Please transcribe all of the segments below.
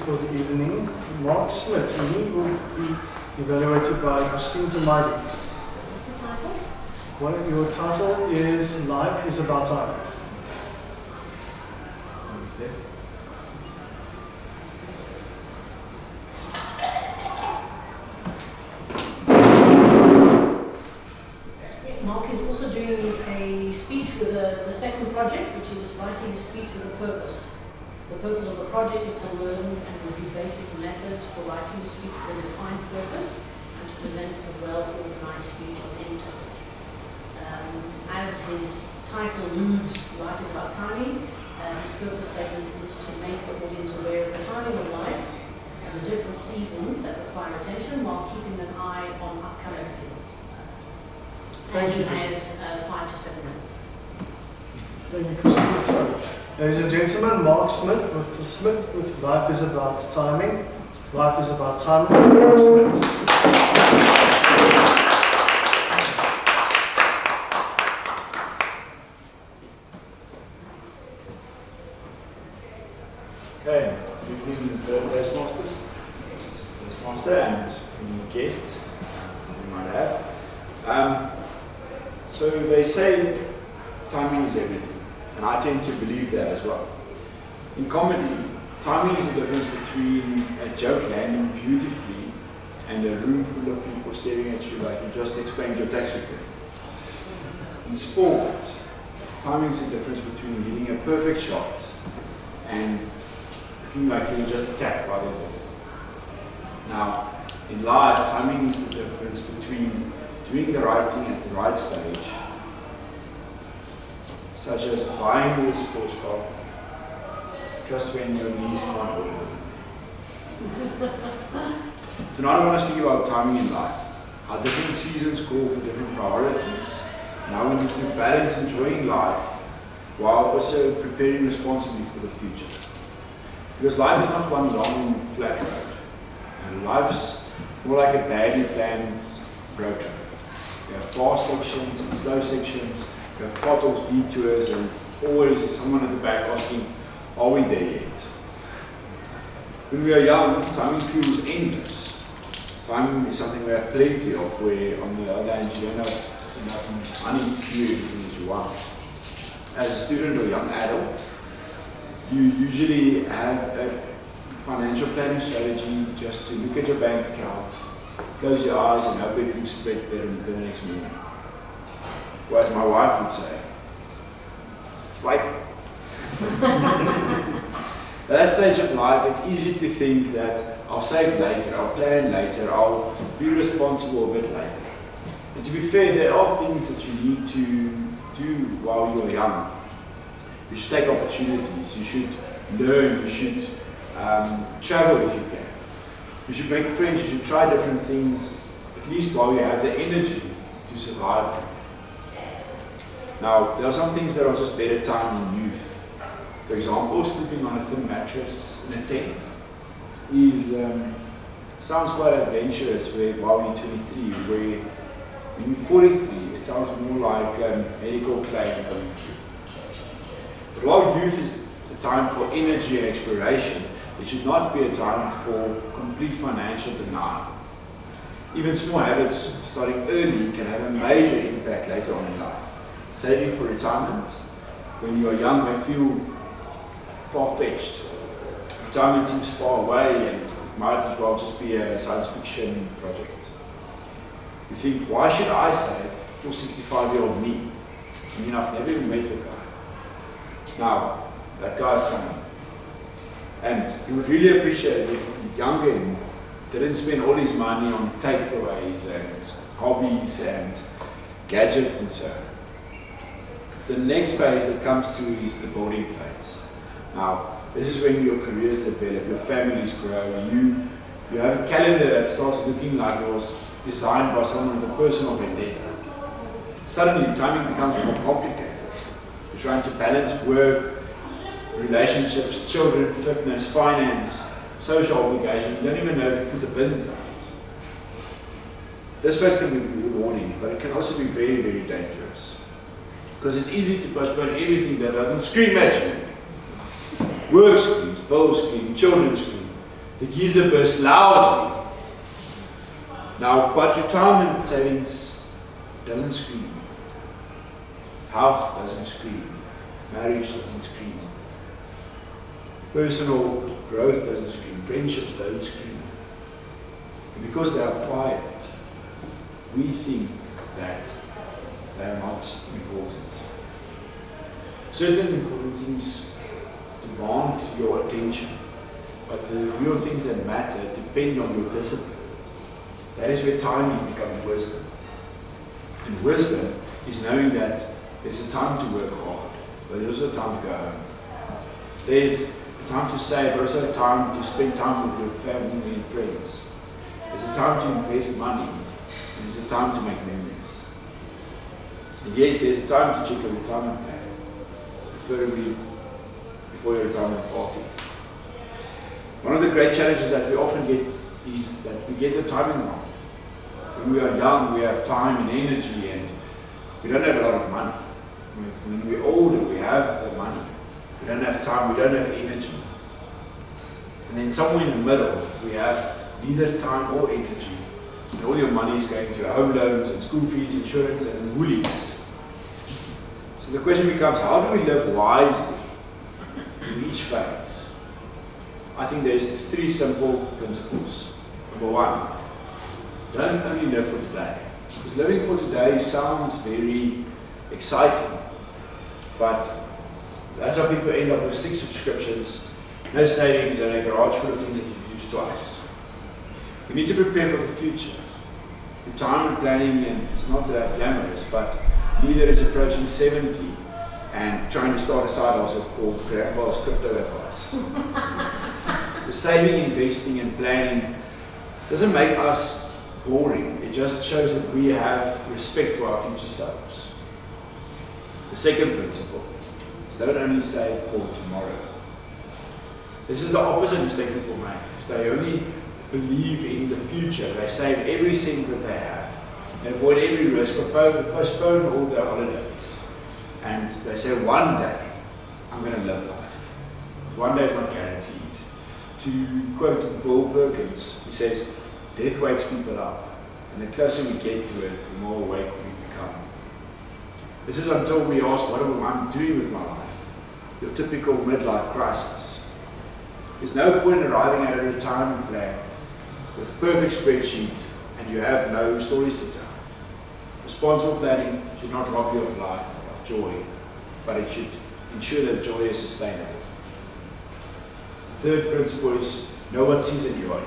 for the evening, Mark Smith, and he will be evaluated by Christine Tomaides. What's the title? Well, your title is Life is About Time. Mark is also doing a speech with the second project, which is writing a speech with a purpose. The purpose of the project is to learn and review basic methods for writing a speech with a defined purpose and to present a well-organized speech on any topic. As his title alludes, life is about timing. His purpose statement is to make the audience aware of the timing of life and the different seasons that require attention while keeping an eye on upcoming seasons. Thank you, And he has 5 to 7 minutes. Thank you, Christine. So, ladies and gentlemen, Mark Smith with Life is About Timing. Life is About Timing. Mark Smith. Okay, good evening, Toastmasters, Toastmaster, and any guests we might have. So they say timing is everything, and I tend to believe that as well. In comedy, timing is the difference between a joke landing beautifully and a room full of people staring at you like you just explained your tax return. In sport, timing is the difference between hitting a perfect shot and looking like you were just attacked by the ball. Now, in life, timing is the difference between doing the right thing at the right stage, such as buying your sports car just when your knees can't order it. Tonight I want to speak about timing in life, how different seasons call for different priorities, and how we need to balance enjoying life while also preparing responsibly for the future. Because life is not one long flat road, and life's more like a badly planned road trip. We have fast sections and slow sections, we have potholes, detours, and always there's someone at the back asking, are we there yet? When we are young, timing feels endless. Timing is something we have plenty of, where on the other hand you don't have enough money to do everything that you want. As a student or young adult, you usually have a financial planning strategy just to look at your bank account, close your eyes and hope it looks better the next morning. Or as my wife would say, swipe. At that stage of life, it's easy to think that I'll save later, I'll plan later, I'll be responsible a bit later. And to be fair, there are things that you need to do while you're young. You should take opportunities, you should learn, you should travel if you can. You should make friends, you should try different things, at least while you have the energy to survive. Now, there are some things that are just better timed in youth. For example, sleeping on a thin mattress in a tent sounds quite adventurous while you're 23, where when you're 43, it sounds more like medical claim coming through. But while youth is a time for energy and exploration, it should not be a time for complete financial denial. Even small habits starting early can have a major impact later on in life. Saving for retirement when you are young may feel far-fetched. Retirement seems far away and it might as well just be a science fiction project. You think, why should I save for 65-year-old me? I mean, I've never even met the guy. Now, that guy's coming. And he would really appreciate it if younger him didn't spend all his money on takeaways and hobbies and gadgets and so on. The next phase that comes through is the building phase. Now, this is when your careers develop, your families grow, you have a calendar that starts looking like it was designed by someone with a personal vendetta. Suddenly, timing becomes more complicated. You're trying to balance work, relationships, children, fitness, finance, social obligation. You don't even know if you put the bins out. This phase can be rewarding, but it can also be very, very dangerous. Because it's easy to postpone everything that doesn't scream at you. Work screams, bills scream, children scream. The geyser burst loudly. Now, but retirement savings doesn't scream. Health doesn't scream. Marriage doesn't scream. Personal growth doesn't scream. Friendships don't scream. And because they are quiet, we think that they are not important. Certain important things demand your attention, but the real things that matter depend on your discipline. That is where timing becomes wisdom. And wisdom is knowing that there's a time to work hard, but there's also a time to go home. There's a time to save, but also a time to spend time with your family and friends. There's a time to invest money, and there's a time to make memories. And yes, there's a time to check your retirement plan, preferably before your retirement party. One of the great challenges that we often get is that we get the timing wrong. When we are young, we have time and energy, and we don't have a lot of money. When we're older, we have the money. We don't have time, we don't have energy. And then somewhere in the middle, we have neither time or energy. And all your money is going to home loans and school fees, insurance, and woolies. So the question becomes, how do we live wisely in each phase? I think there's 3 simple principles. Number 1, don't only live for today. Because living for today sounds very exciting, but that's how people end up with 6 subscriptions, no savings, and a garage full of things that you've used twice. We need to prepare for the future. Retirement planning is not that glamorous, but neither is approaching 70 and trying to start a side hustle called Grandpa's Crypto Advice. The saving, investing, and planning doesn't make us boring. It just shows that we have respect for our future selves. The second principle is don't only save for tomorrow. This is the opposite mistake people make. Is they only believe in the future. They save every cent that they have. They avoid every risk, postpone all their holidays. And they say, one day, I'm going to live life. One day is not guaranteed. To quote Bill Perkins, he says, death wakes people up. And the closer we get to it, the more awake we become. This is until we ask, what am I doing with my life? Your typical midlife crisis. There's no point in arriving at a retirement plan with a perfect spreadsheet and you have no stories to tell. Responsible planning should not rob you of life, of joy, but it should ensure that joy is sustainable. The third principle is know what season you are in.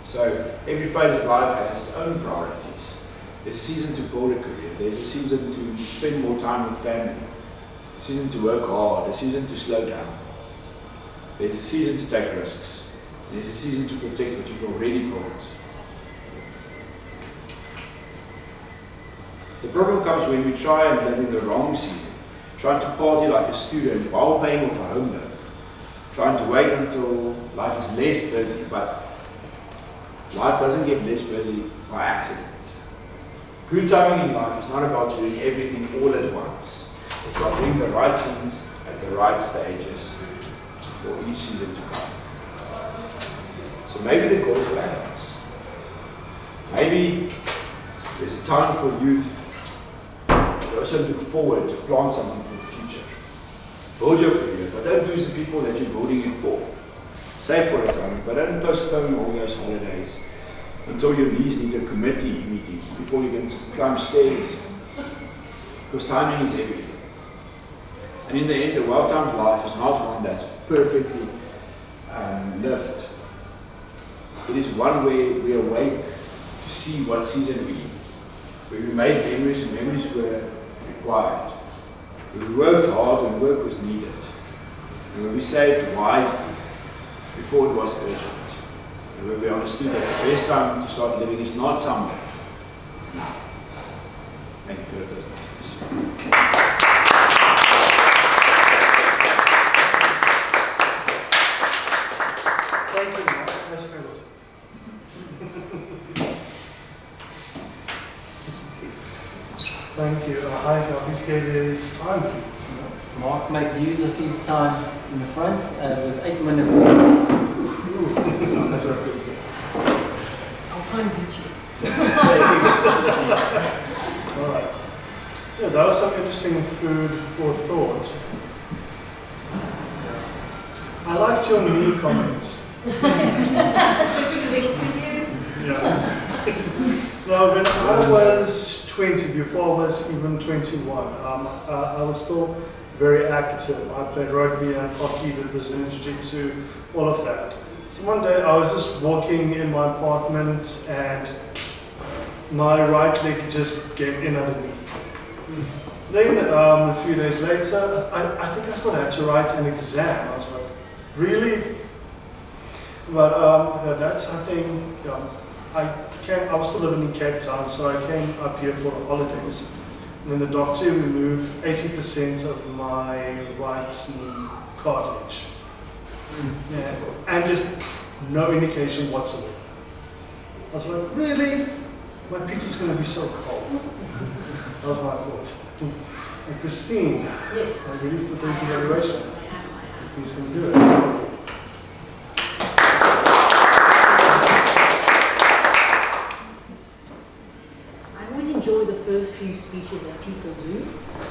So every phase of life has its own priorities. There's a season to build a career. There's a season to spend more time with family. A season to work hard. A season to slow down. There's a season to take risks. And there's a season to protect what you've already built. The problem comes when we try and live in the wrong season, trying to party like a student while paying off a home loan, trying to wait until life is less busy, but life doesn't get less busy by accident. Good timing in life is not about doing everything all at once. It's about doing the right things at the right stages for each season to come. So maybe the goal is balance. Maybe there's a time for youth to also look forward to plant something for the future. Build your career, but don't lose the people that you're building it for. Save for retirement, but don't postpone all those holidays until your knees need a committee meeting before you can climb stairs. Because timing is everything. And in the end, a well-timed life is not one that's perfectly lived. It is one where we awake to see what season we're in, where we made memories and memories were required, where we worked hard and work was needed, and where we saved wisely before it was urgent, and where we understood that the best time to start living is not someday, it's now. Thank you for your attention. Thank you, Mark. That's very awesome. Thank you. I confiscated his time, please. Mark made use of his time in the front. It was 8 minutes 20. that was some interesting food for thought. I liked your knee comments. Yeah. No, when I was 20, before I was even 21, I was still very active. I played rugby and hockey, did Brazilian Jiu-Jitsu, all of that. So one day I was just walking in my apartment and my right leg just gave in underneath. Then a few days later, I think I still had to write an exam. I was like, really? But that's, I think, I was still living in Cape Town, so I came up here for the holidays. And then the doctor removed 80% of my right knee cartilage. Yeah. And just no indication whatsoever. I was like, really? My pizza's going to be so cold. That was my thought. And Christine, Yes. are you ready for this evaluation? I am. Who's going to do it? I always enjoy the first few speeches that people do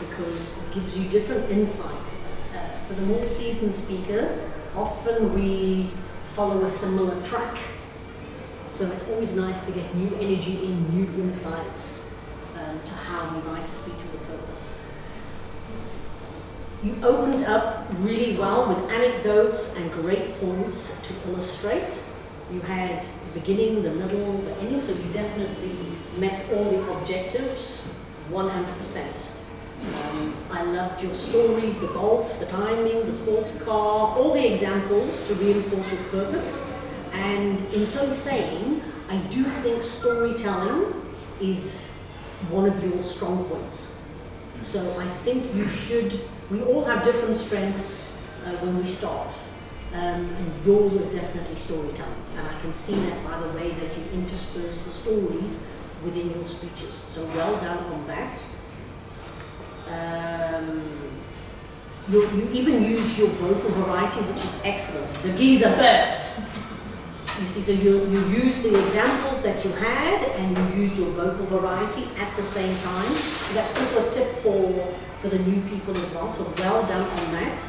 because it gives you different insight. For the more seasoned speaker, often we follow a similar track. So it's always nice to get new energy in, new insights to how you write a speech with a purpose. You opened up really well with anecdotes and great points to illustrate. You had the beginning, the middle, the ending, so you definitely met all the objectives 100%. I loved your stories, the golf, the timing, the sports car, all the examples to reinforce your purpose. And in so saying, I do think storytelling is one of your strong points. So I think you should, we all have different strengths when we start. And yours is definitely storytelling. And I can see that by the way that you intersperse the stories within your speeches. So well done on that. You even use your vocal variety, which is excellent. The geezer burst. You see, so you used the examples that you had and you used your vocal variety at the same time. So that's also a tip for the new people as well. So well done on that.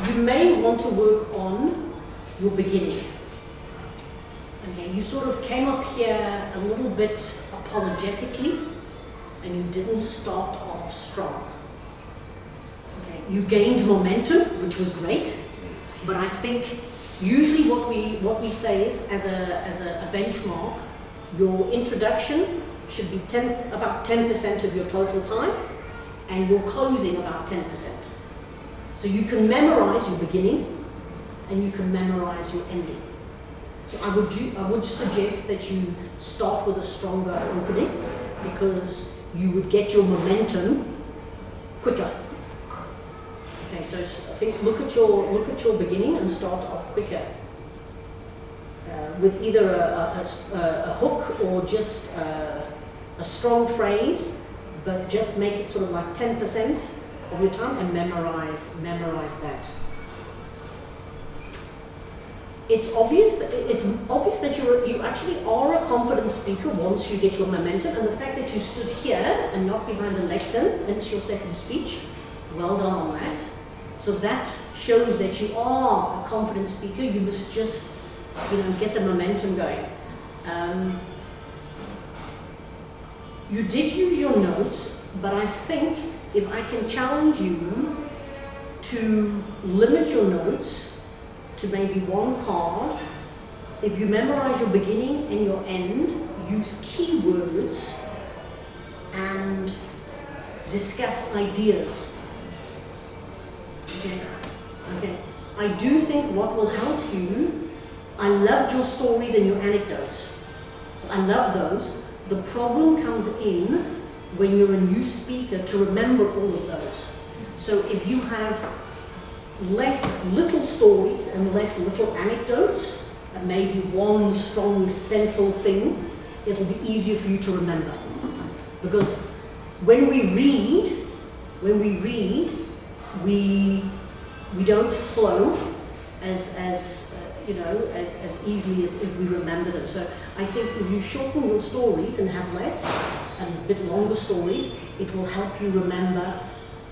You may want to work on your beginning. Okay, you sort of came up here a little bit apologetically and you didn't start off strong. Okay, you gained momentum, which was great, but I think usually what we say is as a benchmark, your introduction should be about 10% of your total time and your closing about 10%. So you can memorize your beginning and you can memorize your ending. So I would suggest that you start with a stronger opening because you would get your momentum quicker. Okay, so I think look at your beginning and start off quicker with either a hook or just a strong phrase, but just make it sort of like 10% of your time and memorize that. It's obvious that you actually are a confident speaker once you get your momentum, and the fact that you stood here and not behind the lectern, and it's your second speech, well done on that. So that shows that you are a confident speaker. You must just, get the momentum going. You did use your notes, but I think if I can challenge you to limit your notes to maybe one card, if you memorize your beginning and your end, use keywords and discuss ideas. Okay. I do think what will help you, I loved your stories and your anecdotes. So I love those. The problem comes in when you're a new speaker to remember all of those. So if you have less little stories and less little anecdotes, and maybe one strong central thing, it'll be easier for you to remember. Because when we read, we don't flow as you know, as easily as if we remember them. So I think if you shorten your stories and have less and a bit longer stories, it will help you remember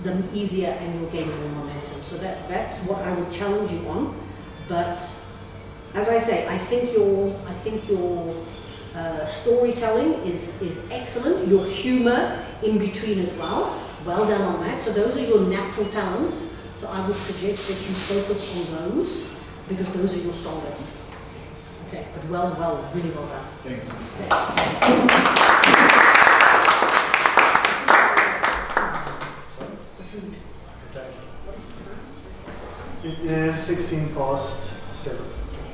them easier and you'll gain more momentum. So that's what I would challenge you on. But as I say, I think your storytelling is excellent. Your humor in between as well. Well done on that. So those are your natural talents. So I would suggest that you focus on those because those are your strongest. Okay, but really well done. Thanks. Okay. The food. Okay. What is the time? It is 16 past 7.